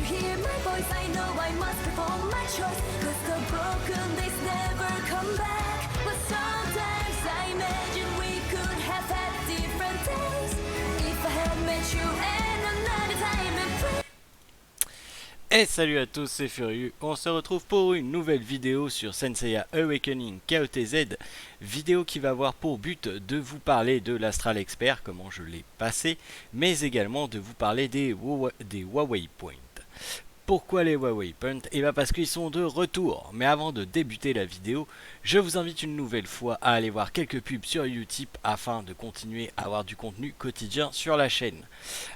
you hear my voice? I know I must perform my choice, 'cause the broken days never come back. But sometimes I imagine we could have had different days, if I had met you at another time and place. Et salut à tous, c'est Furieux. On se retrouve pour une nouvelle vidéo sur Senseiya Awakening KOTZ. Vidéo qui va avoir pour but de vous parler de l'Astral Expert, comment je l'ai passé, mais également de vous parler des Huawei Points. Pourquoi les Huawei Points? Et bien parce qu'ils sont de retour. Mais avant de débuter la vidéo, je vous invite une nouvelle fois à aller voir quelques pubs sur Utip afin de continuer à avoir du contenu quotidien sur la chaîne.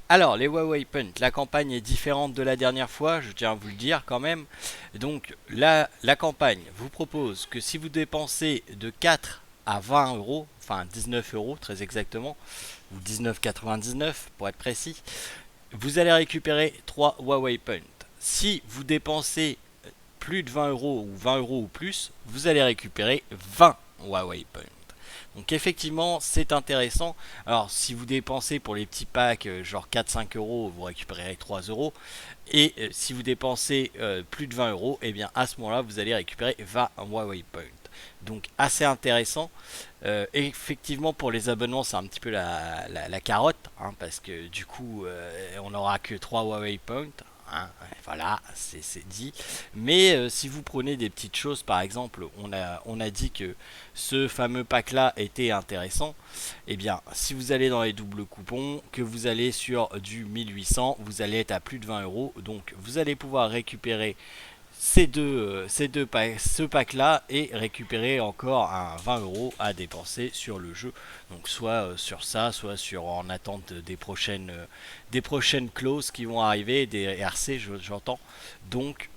Alors les Huawei Points, la campagne est différente de la dernière fois, je tiens à vous le dire quand même. Donc la campagne vous propose que si vous dépensez de 4 à 20 euros, enfin 19 euros très exactement, ou 19,99 pour être précis, vous allez récupérer 3 Huawei Points. Si vous dépensez plus de 20 euros ou 20 euros ou plus, vous allez récupérer 20 Huawei Points. Donc effectivement c'est intéressant. Alors si vous dépensez pour les petits packs genre 4-5 euros, vous récupérerez 3 euros. Et si vous dépensez plus de 20 euros, et bien à ce moment là vous allez récupérer 20 Huawei Points. Donc assez intéressant. Effectivement pour les abonnements c'est un petit peu la carotte, hein, parce que du coup on n'aura que 3 Huawei Points. Hein, voilà, c'est dit. Mais si vous prenez des petites choses, par exemple, on a dit que ce fameux pack là était intéressant. Et bien, si vous allez dans les doubles coupons, que vous allez sur du 1800, vous allez être à plus de 20 euros. Donc, vous allez pouvoir récupérer ce pack là et récupérer encore un 20 euros à dépenser sur le jeu. Donc soit sur ça, soit sur en attente des prochaines clauses qui vont arriver, des RC j'entends. Donc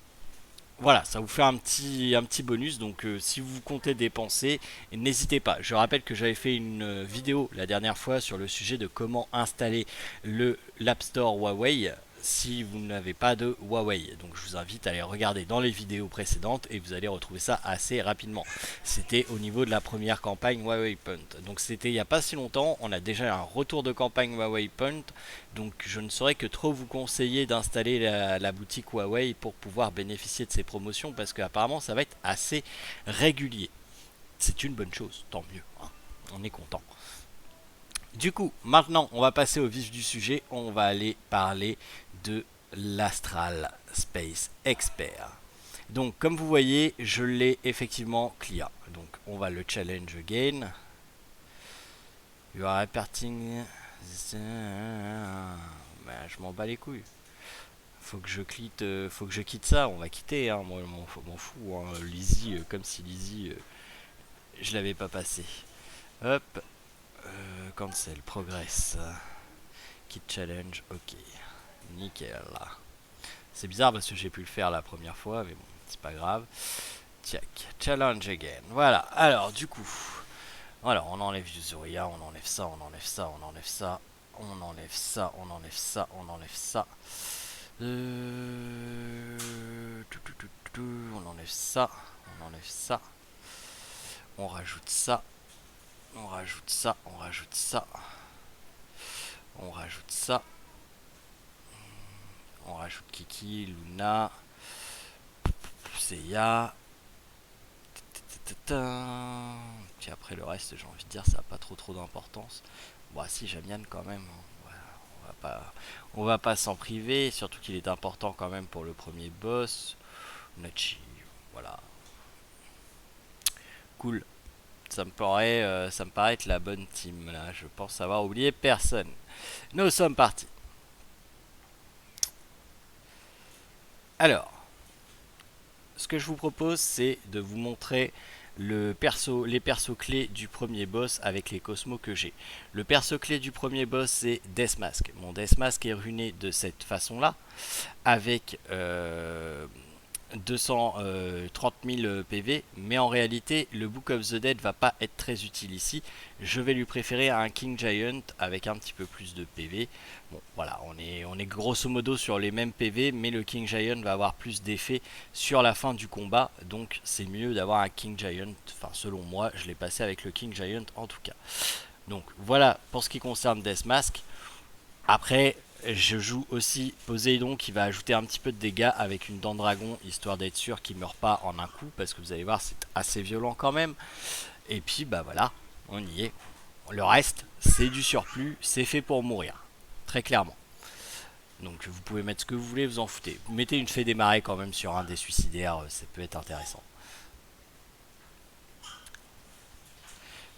voilà, ça vous fait un petit bonus. Donc si vous comptez dépenser, n'hésitez pas. Je rappelle que j'avais fait une vidéo la dernière fois sur le sujet de comment installer l'App Store Huawei si vous n'avez pas de Huawei. Donc je vous invite à aller regarder dans les vidéos précédentes et vous allez retrouver ça assez rapidement. C'était au niveau de la première campagne Huawei Point. Donc c'était il n'y a pas si longtemps. On a déjà un retour de campagne Huawei Point. Donc je ne saurais que trop vous conseiller d'installer la boutique Huawei pour pouvoir bénéficier de ces promotions, parce qu'apparemment ça va être assez régulier. C'est une bonne chose, tant mieux, hein. On est content. Du coup, maintenant, on va passer au vif du sujet. On va aller parler de l'Astral Space Expert. Donc, comme vous voyez, je l'ai effectivement clear. Donc, on va le challenge again. You are reparting. Ben, je m'en bats les couilles. Faut que je quitte ça. On va quitter. Hein. Moi, je m'en fous. Hein. Lizzie, comme si Lizzie, je l'avais pas passé. Hop. Cancel, progress. Kit challenge, ok. Nickel. C'est bizarre parce que j'ai pu le faire la première fois, mais bon, c'est pas grave. Check. Challenge again. Voilà. Alors, du coup. Alors, on enlève du Zoria, on enlève ça, on enlève ça, on enlève ça. On enlève ça, on enlève ça, on enlève ça. On enlève ça, on enlève ça. On rajoute ça. On rajoute ça, on rajoute ça. On rajoute ça. On rajoute Kiki, Luna, Seiya. Puis après le reste, j'ai envie de dire, ça n'a pas trop d'importance. Bon, si, Jamian quand même. On va pas s'en priver, surtout qu'il est important quand même pour le premier boss. Nachi, voilà. Cool. Ça me paraît être la bonne team là. Je pense avoir oublié personne. Nous sommes partis. Alors, ce que je vous propose, c'est de vous montrer les persos clés du premier boss avec les cosmos que j'ai. Le perso clé du premier boss, c'est Deathmask. Mon Deathmask est runé de cette façon-là, avec 230 000 PV, mais en réalité le Book of the Dead va pas être très utile ici. Je vais lui préférer un King Giant avec un petit peu plus de PV. Bon voilà, on est grosso modo sur les mêmes PV, mais le King Giant va avoir plus d'effet sur la fin du combat, donc c'est mieux d'avoir un King Giant. Enfin selon moi, je l'ai passé avec le King Giant en tout cas. Donc voilà pour ce qui concerne Deathmask. Après, Je joue aussi Poséidon qui va ajouter un petit peu de dégâts avec une dent dragon, histoire d'être sûr qu'il meurt pas en un coup, parce que vous allez voir c'est assez violent quand même. Et puis bah voilà, on y est. Le reste c'est du surplus, c'est fait pour mourir, très clairement. Donc vous pouvez mettre ce que vous voulez, vous en foutez. Mettez une fée des marais quand même sur un des suicidaires, ça peut être intéressant.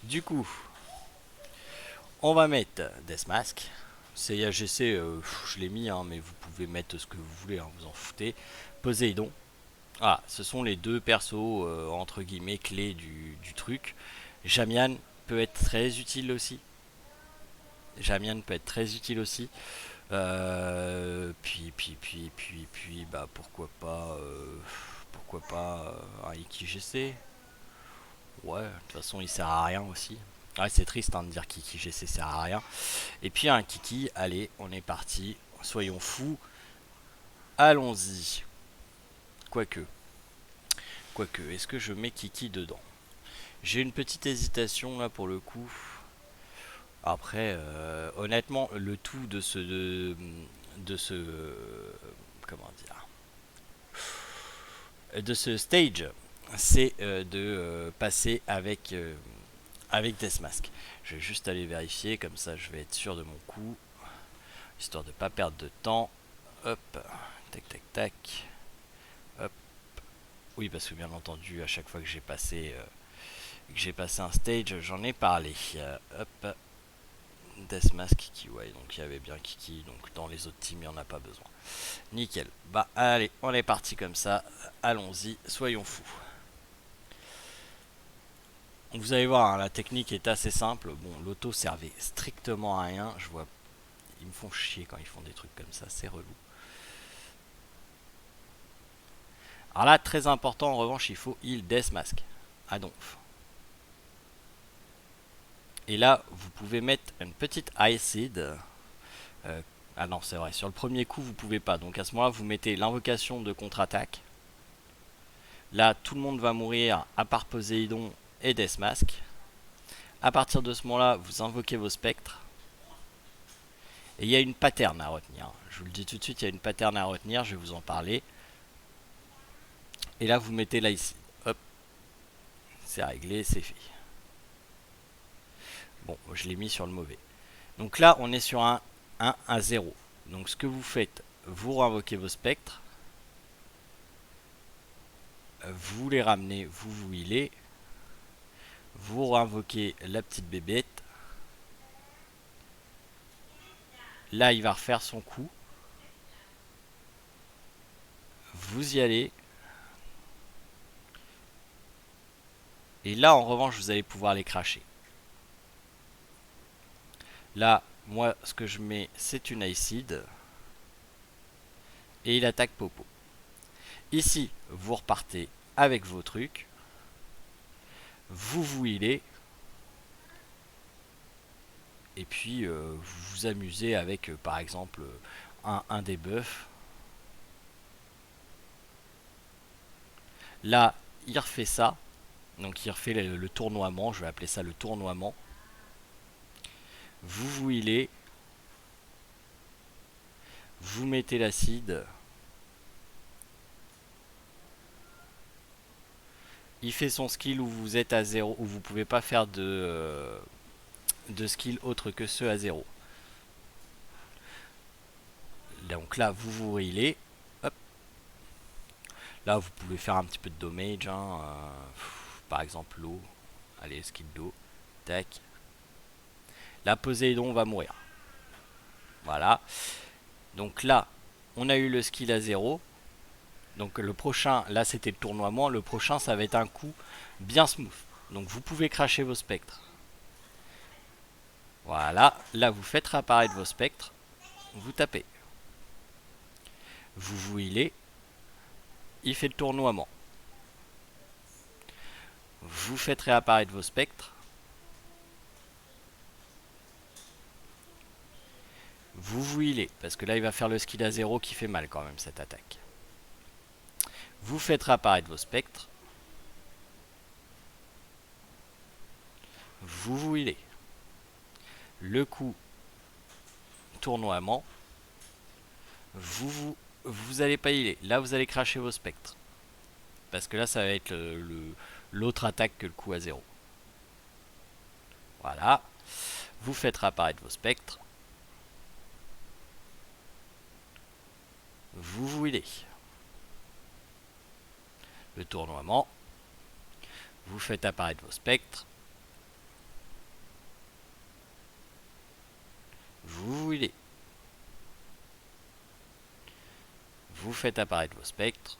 Du coup, on va mettre Deathmask. CAGC, je l'ai mis, hein, mais vous pouvez mettre ce que vous voulez, hein, vous en foutez. Poséidon. Ah, ce sont les deux persos, entre guillemets, clés du truc. Jamian peut être très utile aussi. Jamian peut être très utile aussi. Puis, bah pourquoi pas un IkiGC. Ouais, de toute façon, il sert à rien aussi. Ouais, c'est triste hein, de dire qu'IkiGC sert à rien. Et puis un Kiki, allez, on est parti. Soyons fous. Allons-y. Quoique. Est-ce que je mets Kiki dedans? J'ai une petite hésitation là pour le coup. Après, honnêtement, le tout de ce comment dire, de ce stage, c'est de passer avec Deathmask. Je vais juste aller vérifier, comme ça je vais être sûr de mon coup, histoire de pas perdre de temps. Hop, tac tac tac. Hop. Oui, parce que bien entendu, à chaque fois que j'ai passé un stage, j'en ai parlé. Hop. Deathmask Kiki, ouais, donc il y avait bien Kiki, donc dans les autres teams il n'y en a pas besoin. Nickel. Bah allez, on est parti comme ça. Allons-y, soyons fous. Vous allez voir, hein, la technique est assez simple. Bon, l'auto servait strictement à rien. Je vois, ils me font chier quand ils font des trucs comme ça, c'est relou. Alors là, très important, en revanche, il faut heal Deathmask à donf. Et là, vous pouvez mettre une petite Acid. Ah non, c'est vrai, sur le premier coup, vous pouvez pas. Donc à ce moment-là, vous mettez l'invocation de contre-attaque. Là, tout le monde va mourir, à part Poséidon et Deathmask. À partir de ce moment-là, vous invoquez vos spectres. Et il y a une pattern à retenir. Je vous le dis tout de suite, il y a une pattern à retenir, je vais vous en parler. Et là, vous mettez là ici. Hop. C'est réglé, c'est fait. Bon, je l'ai mis sur le mauvais. Donc là, on est sur un 1 à 0. Donc ce que vous faites, vous invoquez vos spectres. Vous les ramenez, vous healez. Vous invoquez la petite bébête. Là, il va refaire son coup. Vous y allez. Et là, en revanche, vous allez pouvoir les cracher. Là, moi, ce que je mets, c'est une Acid. Et il attaque Popo. Ici, vous repartez avec vos trucs. Vous healez. Et puis, vous vous amusez avec, par exemple, un debuff. Là, il refait ça. Donc, il refait le tournoiement. Je vais appeler ça le tournoiement. Vous healez. Vous mettez l'acide. Il fait son skill où vous êtes à 0, où vous pouvez pas faire de skill autre que ceux à 0. Donc là, vous vous healez. Hop. Là, vous pouvez faire un petit peu de damage. Hein, par exemple, l'eau. Allez, skill d'eau. Tac. Là, Poséidon va mourir. Voilà. Donc là, on a eu le skill à 0. Donc le prochain, là c'était le tournoiement. Le prochain, ça va être un coup bien smooth. Donc vous pouvez cracher vos spectres. Voilà. Là, vous faites réapparaître vos spectres. Vous tapez. Vous healez. Il fait le tournoiement. Vous faites réapparaître vos spectres. Vous healez, parce que là il va faire le skill à 0 qui fait mal quand même cette attaque. Vous faites réapparaître vos spectres. Vous healez. Le coup tournoiement. vous allez pas healer. Là, vous allez cracher vos spectres. Parce que là, ça va être l'autre attaque que le coup à 0. Voilà. Vous faites réapparaître vos spectres. Vous healez. Le tournoiement. Vous faites apparaître vos spectres. Vous healez. Vous faites apparaître vos spectres.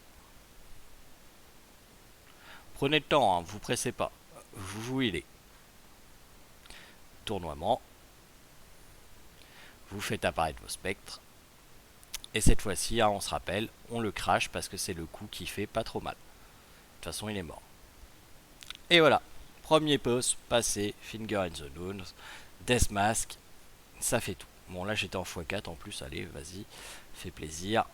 Prenez le temps, hein, vous pressez pas. Vous healez. Tournoiement. Vous faites apparaître vos spectres. Et cette fois-ci, hein, on se rappelle, on le crache parce que c'est le coup qui fait pas trop mal. De toute façon, il est mort. Et voilà. Premier boss, passé, Finger in the Nose, Death Mask, ça fait tout. Bon, là j'étais en x4 en plus, allez, vas-y, fais plaisir.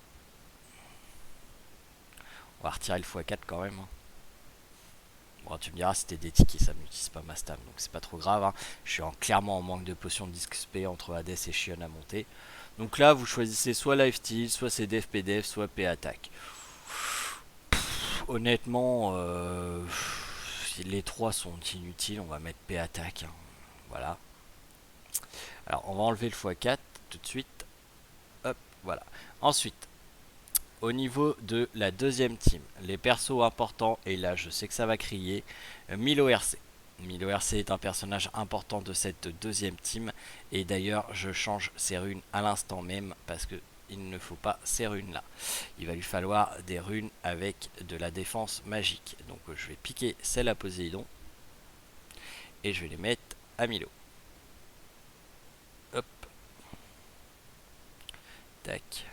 On va retirer le x4 quand même. Bon, tu me diras, c'était des tickets, ça m'utilise pas ma stam, donc c'est pas trop grave. Hein. Je suis clairement en manque de potions de d'XP entre Hades et Shion à monter. Donc là, vous choisissez soit Lifesteal, soit CDF PDF, soit P attaque. Honnêtement, les trois sont inutiles, on va mettre P attaque. Hein. Voilà. Alors, on va enlever le x4 tout de suite. Hop, voilà. Ensuite, au niveau de la deuxième team, les persos importants, et là je sais que ça va crier, Milo RC. Milo RC est un personnage important de cette deuxième team, et d'ailleurs je change ses runes à l'instant même, parce que il ne faut pas ces runes là. Il va lui falloir des runes avec de la défense magique. Donc je vais piquer celle à Poséidon, et je vais les mettre à Milo. Hop. Tac.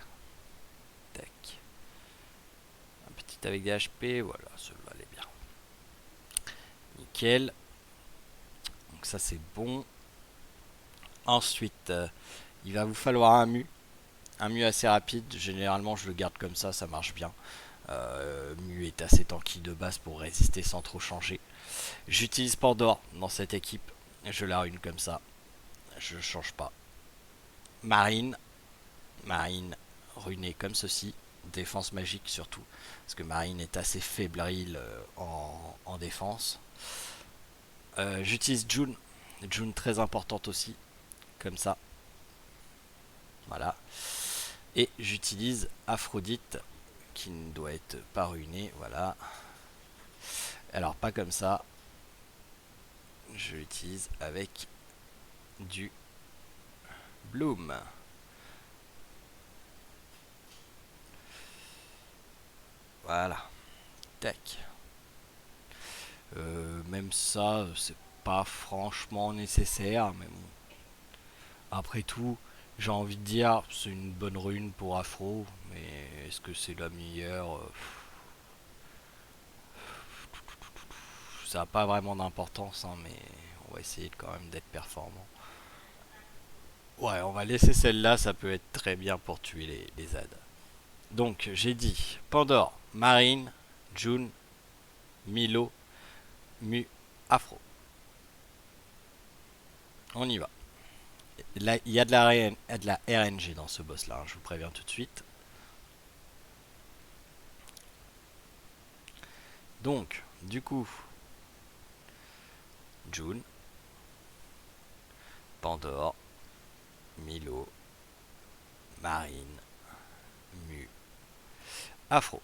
Tac. Un petit avec des HP, voilà, celui-là elle est bien. Nickel. Donc ça c'est bon. Ensuite, il va vous falloir un mu. Un mu assez rapide, généralement je le garde comme ça marche bien. Mu est assez tanky de base pour résister sans trop changer. J'utilise Pandore dans cette équipe, je la rune comme ça, je change pas. Marine runée comme ceci, défense magique surtout, parce que Marine est assez fébrile en défense. J'utilise June très importante aussi, comme ça. Voilà. Et j'utilise Aphrodite, qui ne doit être pas ruinée, voilà. Alors pas comme ça. Je l'utilise avec du Bloom. Voilà. Tac. Même ça, c'est pas franchement nécessaire, mais bon. Après tout, j'ai envie de dire, c'est une bonne rune pour Afro, mais est-ce que c'est la meilleure? Ça n'a pas vraiment d'importance, hein, mais on va essayer quand même d'être performant. Ouais, on va laisser celle-là, ça peut être très bien pour tuer les ZAD. Donc, j'ai dit Pandore, Marine, June, Milo, Mu, Afro. On y va. Là, il y a de la RNG dans ce boss-là, hein, je vous préviens tout de suite. Donc, du coup, June, Pandore, Milo, Marine, Mu, Afro.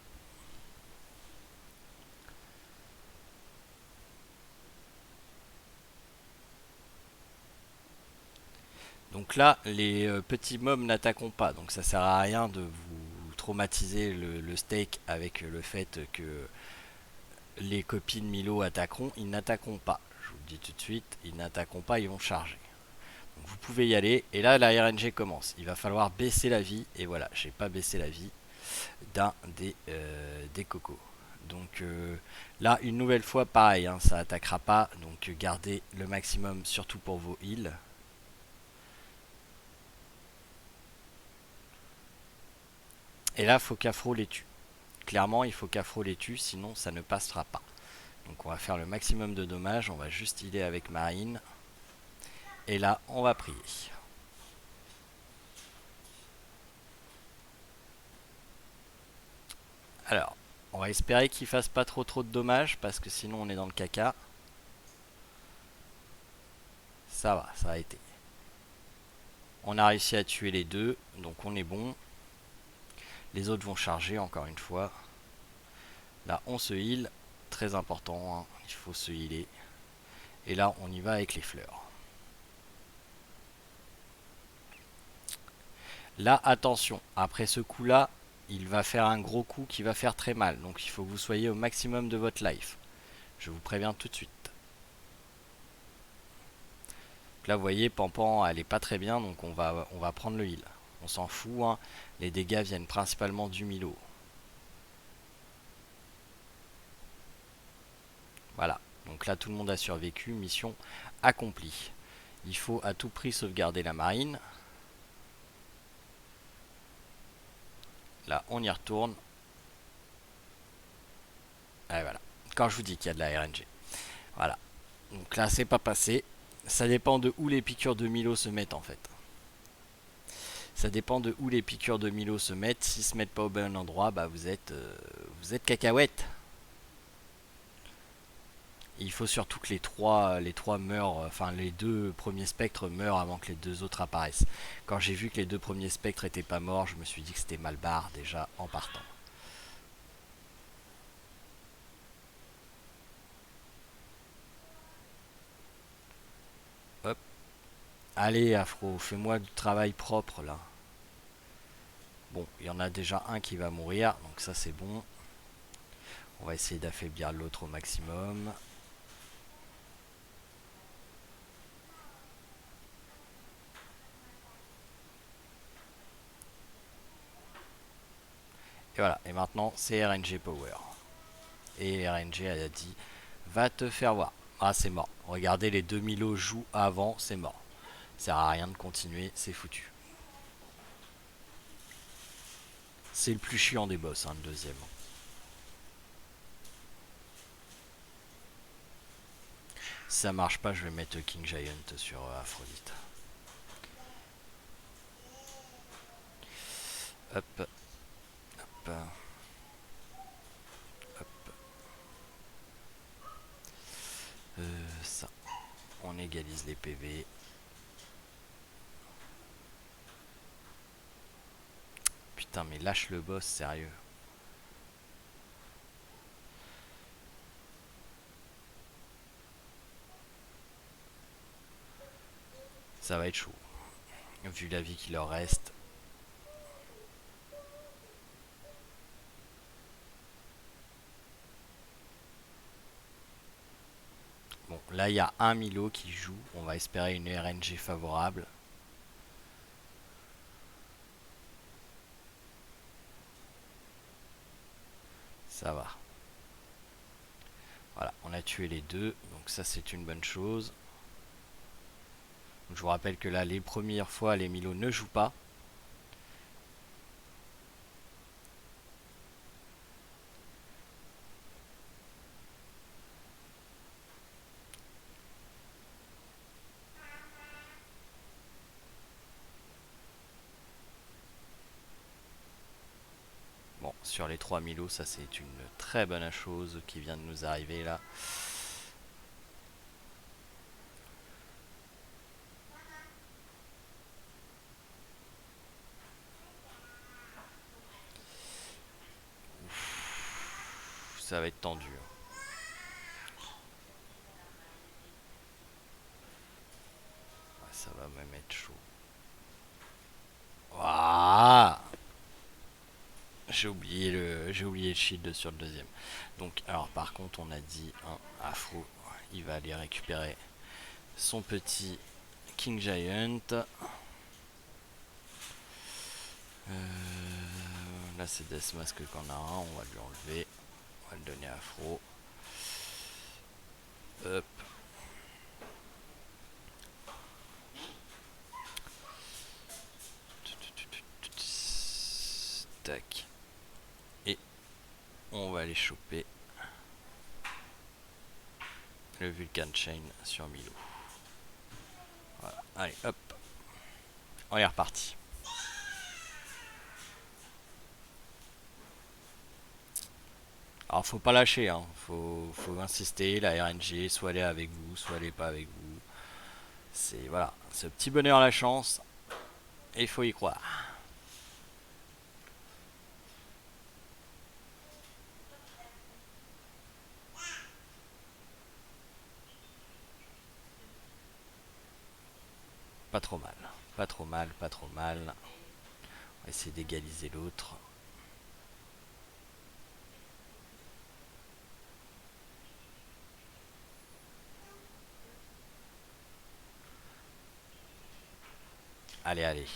Donc là, les petits mobs n'attaqueront pas, donc ça sert à rien de vous traumatiser le steak avec le fait que les copines Milo attaqueront. Ils n'attaqueront pas, je vous le dis tout de suite, ils n'attaqueront pas, ils vont charger. Donc vous pouvez y aller, et là la RNG commence. Il va falloir baisser la vie, et voilà, j'ai pas baissé la vie d'un des cocos. Donc là, une nouvelle fois, pareil, hein, ça attaquera pas, donc gardez le maximum, surtout pour vos heals. Et là, il faut qu'Afro les tue. Clairement, il faut qu'Afro les tue, sinon ça ne passera pas. Donc on va faire le maximum de dommages, on va juste healer avec Marine. Et là, on va prier. Alors, on va espérer qu'il fasse pas trop de dommages parce que sinon on est dans le caca. Ça va, ça a été. On a réussi à tuer les deux, donc on est bon. Les autres vont charger encore une fois. Là, on se heal. Très important, hein, il faut se healer. Et là, on y va avec les fleurs. Là, attention, après ce coup-là, il va faire un gros coup qui va faire très mal. Donc il faut que vous soyez au maximum de votre life. Je vous préviens tout de suite. Là, vous voyez, Pampan, elle est pas très bien, donc on va prendre le heal. On s'en fout, hein. Les dégâts viennent principalement du Milo. Voilà, donc là tout le monde a survécu, mission accomplie. Il faut à tout prix sauvegarder la marine. Là, on y retourne. Et voilà, quand je vous dis qu'il y a de la RNG. Voilà, donc là c'est pas passé. Ça dépend de où les piqûres de Milo se mettent en fait. Ça dépend de où les piqûres de Milo se mettent. S'ils se mettent pas au bon endroit, bah vous êtes cacahuètes. Il faut surtout que les trois meurent, enfin les deux premiers spectres meurent avant que les deux autres apparaissent. Quand j'ai vu que les deux premiers spectres étaient pas morts, je me suis dit que c'était mal barre déjà en partant. Hop. Allez Afro, fais-moi du travail propre là. Bon, il y en a déjà un qui va mourir, donc ça c'est bon. On va essayer d'affaiblir l'autre au maximum. Et voilà, et maintenant c'est RNG Power. Et RNG a dit, va te faire voir. Ah c'est mort, regardez les 2000 lots jouent avant, c'est mort. Ça sert à rien de continuer, c'est foutu. C'est le plus chiant des boss, hein, le deuxième. Si ça marche pas, je vais mettre King Giant sur Aphrodite. Hop. Hop. Hop. Ça. On égalise les PV. Putain, mais lâche le boss, sérieux. Ça va être chaud. Vu la vie qu'il leur reste. Bon, là il y a un Milo qui joue. On va espérer une RNG favorable. Ça va. Voilà, on a tué les deux. Donc ça c'est une bonne chose. Donc, je vous rappelle que là les premières fois les Milo ne jouent pas. Bon, sur les 3 Milo, ça c'est une très bonne chose qui vient de nous arriver là. Ouf, ça va être tendu. Ouais, ça va même être chaud. Waouh, j'ai oublié le shield sur le deuxième. Donc, alors par contre, on a dit un Afro, il va aller récupérer son petit King Giant. Là, c'est Death Mask qu'on a un, on va lui enlever, on va le donner à Afro. Hop. Tac. Et on va aller choper le Vulcan Chain sur Milo. Voilà. Allez, hop. On est reparti. Alors faut pas lâcher, hein. Faut insister, la RNG, soit elle est avec vous, soit elle est pas avec vous. C'est voilà, ce petit bonheur à la chance, et il faut y croire. Pas trop mal, pas trop mal, pas trop mal. On va essayer d'égaliser l'autre. Allez, allez.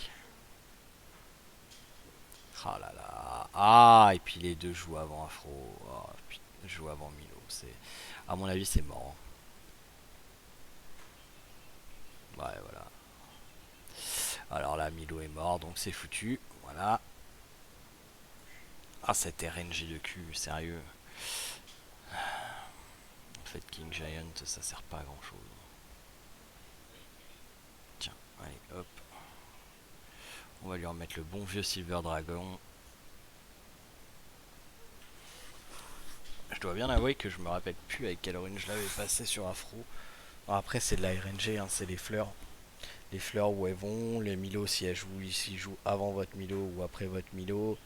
Oh là là. Ah, et puis les deux jouent avant Afro. Oh, putain, jouent avant Milo. C'est, à mon avis, c'est mort. Ouais, voilà. Alors là, Milo est mort, donc c'est foutu. Voilà. Ah, cette RNG de cul, sérieux. En fait, King Giant, ça sert pas à grand chose. Tiens, allez, hop. On va lui remettre le bon vieux Silver Dragon. Je dois bien avouer que je me rappelle plus avec quelle origine je l'avais passé sur Afro. Bon, après, c'est de la RNG, hein, c'est les fleurs. Les fleurs où elles vont, les Milo si elles jouent, s'ils jouent avant votre Milo ou après votre Milo.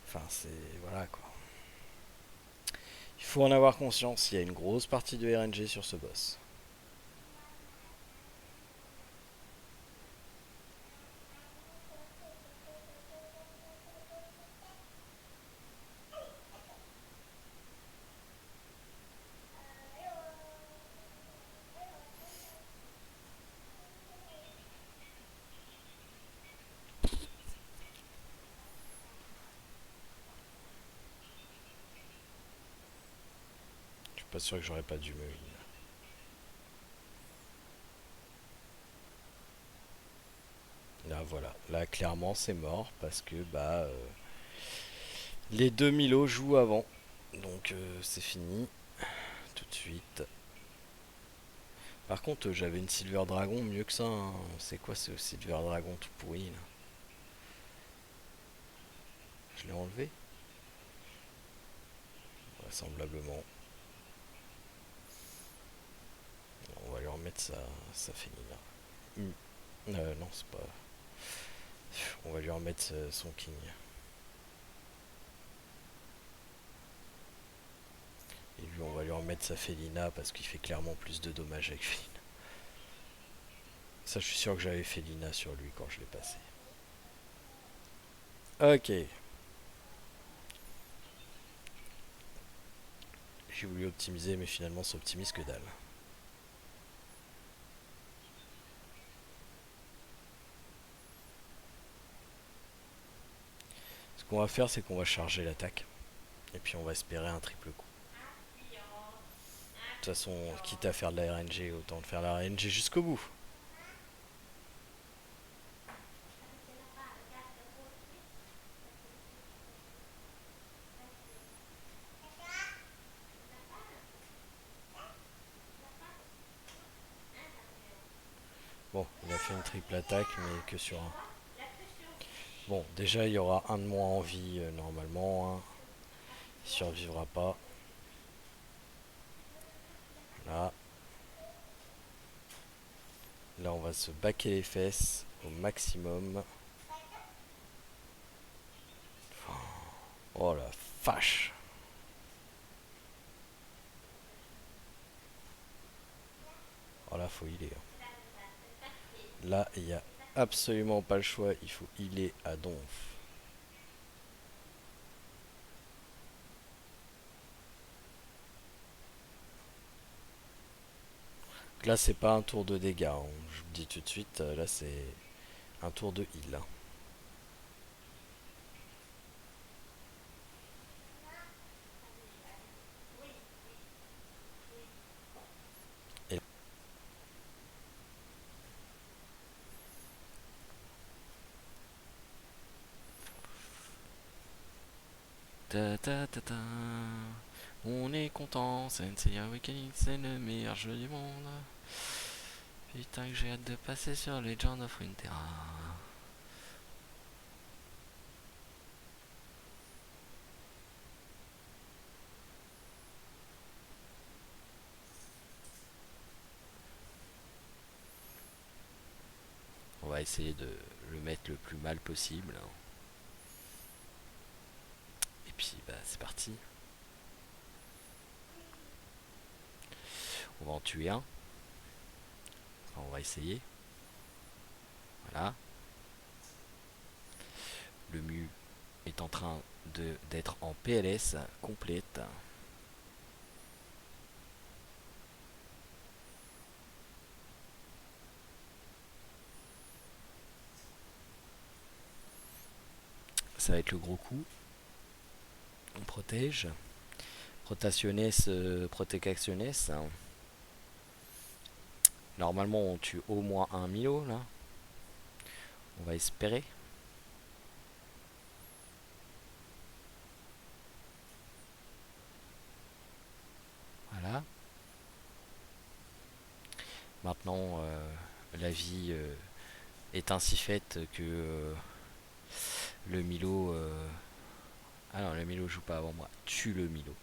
Enfin, c'est. Voilà quoi. Il faut en avoir conscience, il y a une grosse partie de RNG sur ce boss. Je suis pas sûr que j'aurais pas dû me heal. Là voilà, là clairement c'est mort parce que les deux Milo jouent avant. Donc c'est fini tout de suite. Par contre j'avais une Silver Dragon mieux que ça, hein. C'est quoi ce Silver Dragon tout pourri là? Je l'ai enlevé vraisemblablement. On va lui remettre sa féline. Non, c'est pas. On va lui remettre son king. Et lui, on va lui remettre sa Felina parce qu'il fait clairement plus de dommages avec Felina. Ça, je suis sûr que j'avais Felina sur lui quand je l'ai passé. Ok. J'ai voulu optimiser, mais finalement, ça optimise que dalle. Ce qu'on va faire, c'est qu'on va charger l'attaque. Et puis, on va espérer un triple coup. De toute façon, quitte à faire de la RNG, autant de faire la RNG jusqu'au bout. Bon, il a fait une triple attaque, mais que sur un. Bon, déjà, il y aura un de moins en vie, normalement. Hein. Il survivra pas. Là. Là, on va se baquer les fesses au maximum. Oh la vache. Oh là, faut healer. Là, il n'y a absolument pas le choix. Il faut healer à donf. Là, c'est pas un tour de dégâts. Hein. Je vous le dis tout de suite. Là, c'est un tour de heal. Hein. Et ta ta ta ta. On est content, Sensei Awakening, c'est le meilleur jeu du monde. Putain que j'ai hâte de passer sur Legend of Runeterra. va essayer de le mettre le plus mal possible. Et puis bah c'est parti. On va en tuer un. Enfin, on va essayer. Voilà. Le mu est en train d'être en PLS complète. Ça va être le gros coup. On protège. Protationes, protecationes. Normalement on tue au moins un Milo là. On va espérer. Voilà. Maintenant la vie est ainsi faite que le Milo... Ah non, le Milo joue pas avant moi. Tue le Milo.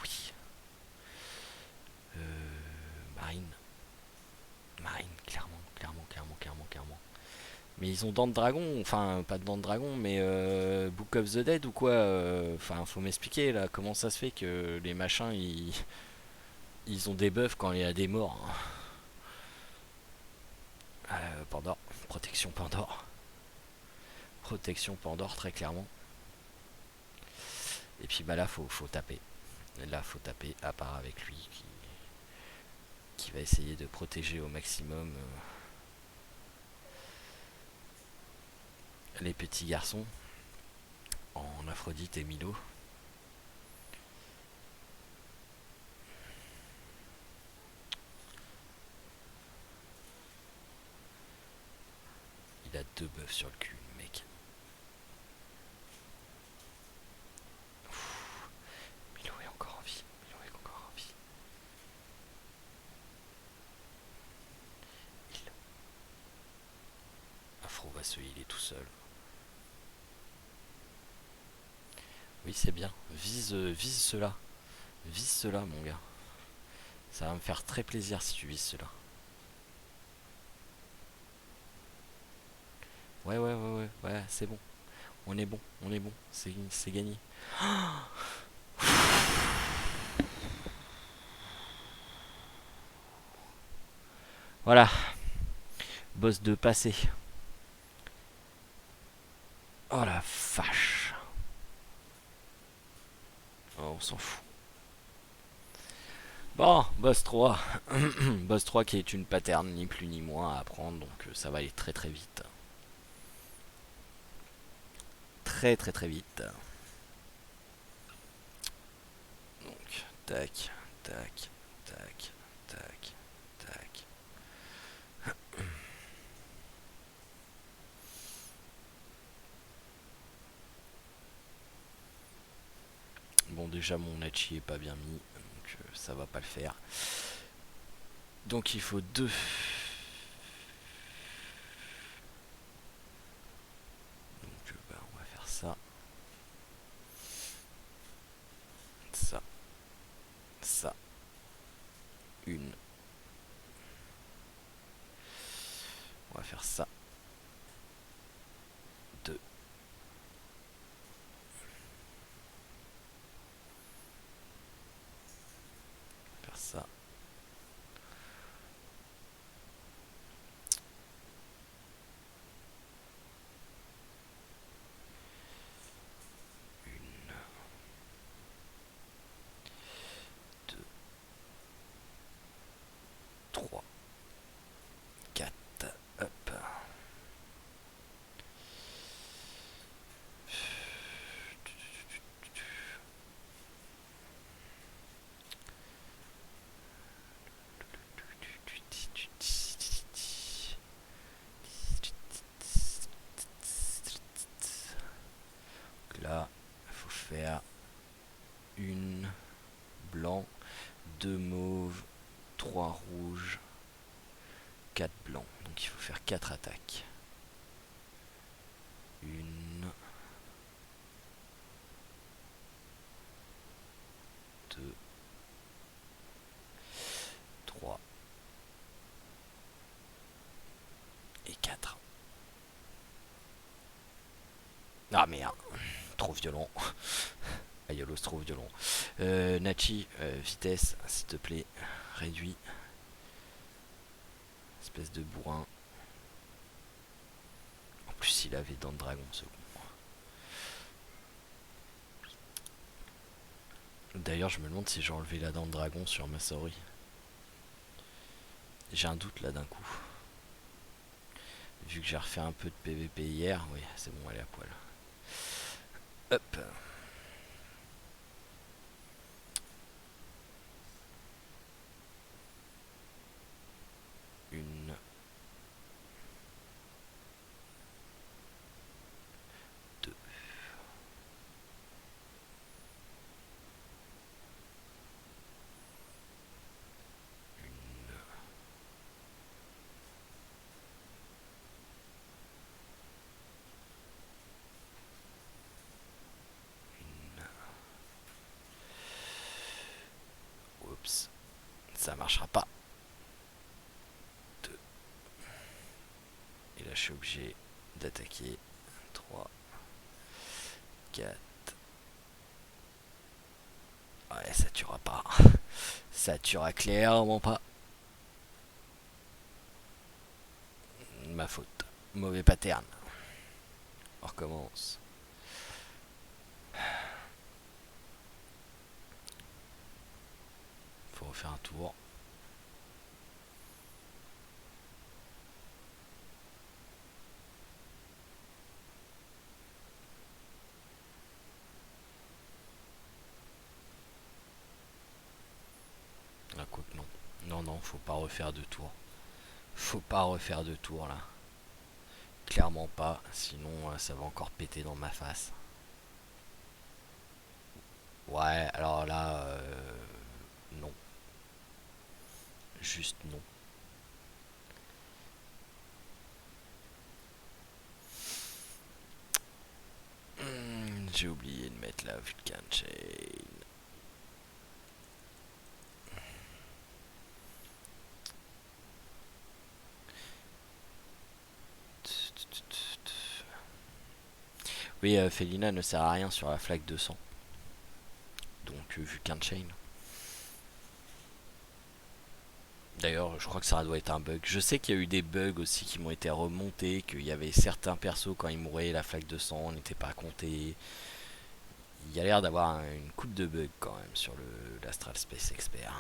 Oui. Marine. Marine, clairement, clairement. Mais ils ont dents de dragon, enfin pas de dents de dragon, mais Book of the Dead ou quoi. Enfin, faut m'expliquer là, comment ça se fait que les machins ils ont des buffs quand il y a des morts. Pandore, protection Pandore. Protection Pandore, très clairement. Et puis bah là, faut taper. Là, faut taper, à part avec lui qui va essayer de protéger au maximum les petits garçons en Aphrodite et Milo. Il a 2 buffs sur le cul, le mec. Milo est encore en vie. Afro va se healer tout seul. Oui, c'est bien. Vise cela. Vise cela, mon gars. Ça va me faire très plaisir si tu vises cela. Ouais, c'est bon. On est bon. C'est gagné. Voilà. Boss 2 passé. Oh la vache. Oh, on s'en fout. Bon, boss 3. Boss 3 qui est une pattern ni plus ni moins à apprendre, donc ça va aller très très vite. Très vite. Donc, tac, tac, tac, tac, tac. Bon, déjà mon Hachi est pas bien mis, donc ça va pas le faire. Donc il faut 2. Donc bah, on va faire ça. Ça. Ça. Une. On va faire ça. 2. Faire ça. Une. 2. 3. 4. Hop. Là, il faut faire une blanc, 2 mauves, 3 rouges, 4 blancs. Donc il faut faire 4 attaques. Une, 2, 3 et 4. Ah merde, trop violent. Ayolos trop violent. Nachi, vitesse, s'il te plaît, réduit. Espèce de bourrin. En plus, il avait dents de dragon, ce con. D'ailleurs, je me demande si j'ai enlevé la dent de dragon sur ma souris. J'ai un doute là d'un coup. Vu que j'ai refait un peu de PVP hier, oui, c'est bon, elle est à poil. Hop. Une. Deux. Une. Oups. Ça marchera pas. Deux. Et là, je suis obligé d'attaquer. 3. 4. Ouais, ça tuera pas. Ça tuera clairement pas. Ma faute. Mauvais pattern. On recommence. Faut refaire un tour. Ah, quoi que non. Non, non, faut pas refaire de tour. Faut pas refaire de tour là. Clairement pas, sinon ça va encore péter dans ma face. Ouais, alors là, non. Juste non. J'ai oublié de mettre la Vulcan Chain. Oui, Felina ne sert à rien sur la flaque de sang. Donc, Vulcan Chain. D'ailleurs, je crois que ça doit être un bug. Je sais qu'il y a eu des bugs aussi qui m'ont été remontés, qu'il y avait certains persos quand ils mouraient, la flaque de sang n'était pas comptée. Il y a l'air d'avoir une coupe de bugs quand même sur l'Astral Space Expert.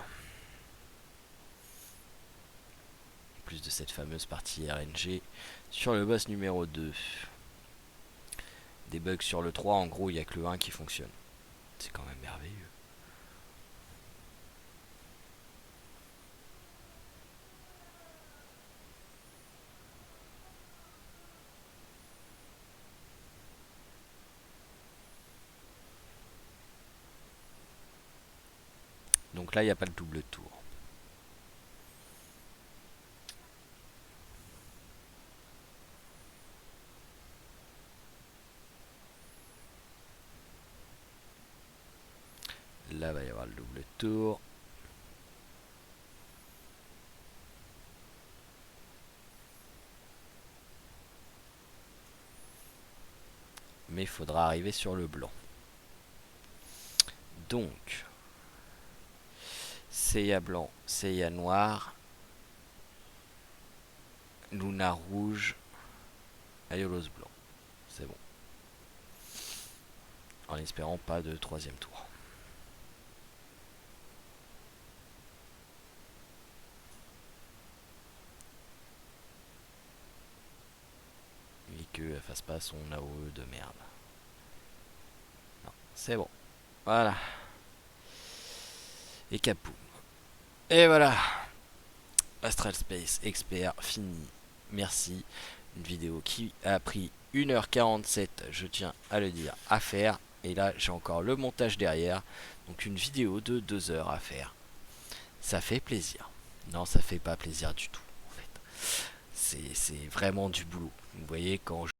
En plus de cette fameuse partie RNG sur le boss numéro 2. Des bugs sur le 3, en gros il n'y a que le 1 qui fonctionne. C'est quand même merveilleux. Donc là il n'y a pas le double tour. Là va y avoir le double tour. Mais il faudra arriver sur le blanc. Donc Seiya blanc, Seiya noir, Luna rouge, Aiolos blanc. C'est bon. En espérant pas de troisième tour. Et qu'elle fasse pas son AOE de merde. Non, c'est bon. Voilà. Et Capoum. Et voilà. Astral Space Expert fini. Merci. Une vidéo qui a pris 1h47, je tiens à le dire, à faire. Et là, j'ai encore le montage derrière. Donc une vidéo de 2 heures à faire. Ça fait plaisir. Non, ça fait pas plaisir du tout, en fait. C'est vraiment du boulot. Vous voyez, quand je